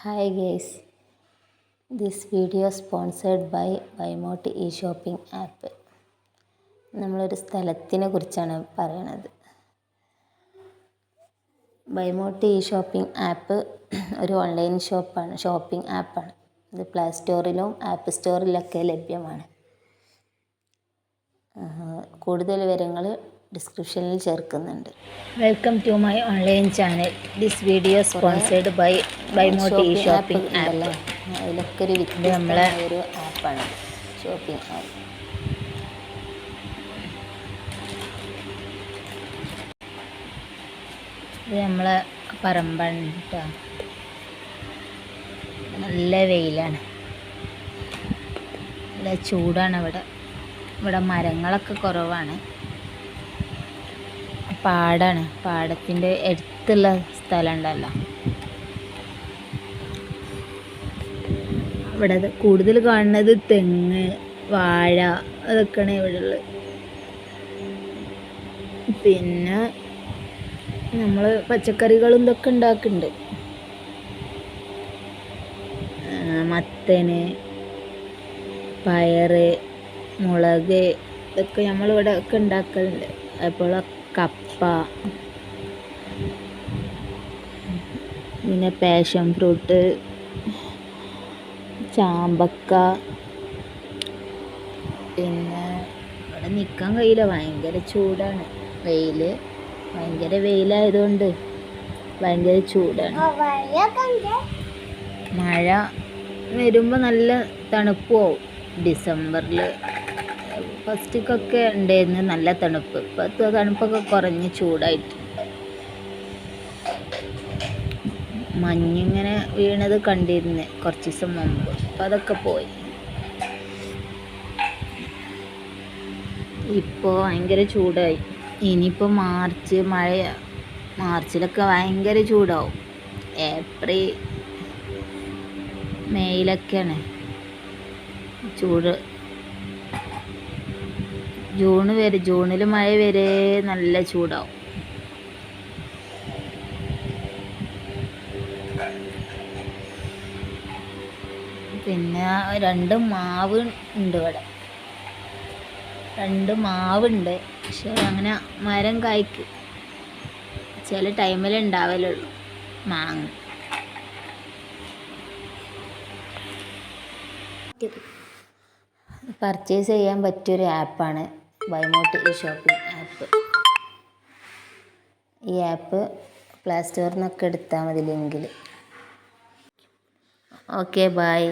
Hi guys, this video sponsored by Bymot e-shopping app. നമ്മളൊരു സ്ഥലത്തിനെ കുറിച്ചാണ് പറയുന്നത്. ബൈമോട്ട് ഇ-ഷോപ്പിംഗ് ആപ്പ് ഒരു ഓൺലൈൻ ഷോപ്പിംഗ് ആപ്പാണ്. ഇത് പ്ലേ സ്റ്റോറിലും ആപ്പ് സ്റ്റോറിലൊക്കെ ലഭ്യമാണ്. കൂടുതൽ വിവരങ്ങൾ ഡിസ്ക്രിപ്ഷനിൽ ചേർക്കുന്നുണ്ട്. Welcome to my online channel. This video sponsored by Bymot E-shopping app. അതിലൊക്കെ ഒരു വ്യത്യസ്തമായ ഒരു ആപ്പാണ് ഷോപ്പിംഗ് ആപ്പ്. ഇത് നമ്മളെ പറമ്പാണ് കേട്ടോ. നല്ല വെയിലാണ്, നല്ല ചൂടാണ്. ഇവിടെ മരങ്ങളൊക്കെ കുറവാണ്. പാടാണ്, പാടത്തിൻ്റെ അടുത്തുള്ള സ്ഥലം ഉണ്ടല്ലോ. ഇവിടെ കൂടുതൽ കാണുന്നത് തെങ്ങ്, വാഴ, അതൊക്കെയാണ് ഇവിടെ ഉള്ളത്. പിന്നെ നമ്മൾ പച്ചക്കറികളും ഇതൊക്കെ ഉണ്ടാക്കുന്നുണ്ട്. മത്തന്, പയറ്, മുളക്, ഇതൊക്കെ നമ്മളിവിടെ ഒക്കെ ഉണ്ടാക്കലുണ്ട്. അപ്പോൾ കപ്പ, പിന്നെ പാഷൻ ഫ്രൂട്ട്, ചാമ്പക്ക. പിന്നെ ഇവിടെ നിൽക്കാൻ കഴിയില്ല, ഭയങ്കര ചൂടാണ്. ഭയങ്കര വെയിലായതുകൊണ്ട് ഭയങ്കര ചൂടാണ്. മഴ വരുമ്പോൾ നല്ല തണുപ്പാവും. ഡിസംബറിൽ ഫസ്റ്റിക്കൊക്കെ ഉണ്ടായിരുന്നു നല്ല തണുപ്പ്. ഇപ്പോഴത്തെ തണുപ്പൊക്കെ കുറഞ്ഞ് ചൂടായിട്ട്. മഞ്ഞിങ്ങനെ വീണത് കണ്ടിരുന്നു കുറച്ച് ദിവസം മുമ്പ്. അപ്പം അതൊക്കെ പോയി. ഇപ്പോൾ ഭയങ്കര ചൂടായി. ഇനിയിപ്പോൾ മാർച്ചിലൊക്കെ ഭയങ്കര ചൂടാവും. ഏപ്രിൽ മെയ്യിലൊക്കെയാണ് ചൂട്. ജൂണിൽ മഴ വരെ നല്ല ചൂടാവും. പിന്നെ 2 മാവ് ഉണ്ട് ഇവിടെ. 2 മാവുണ്ട്. പക്ഷെ അങ്ങനെ മരം കായ്ക്ക് ചില ടൈമിൽ ഉണ്ടാവലുള്ളൂ മാങ്ങ. പർച്ചേസ് ചെയ്യാൻ പറ്റിയൊരു ആപ്പാണ് ബൈമോട്ട് ഇ-ഷോപ്പിംഗ് ആപ്പ്. ഈ ആപ്പ് പ്ലേ സ്റ്റോറിൽ നിന്നൊക്കെ എടുത്താൽ മതി ലിങ്കിൽ. Okay, by.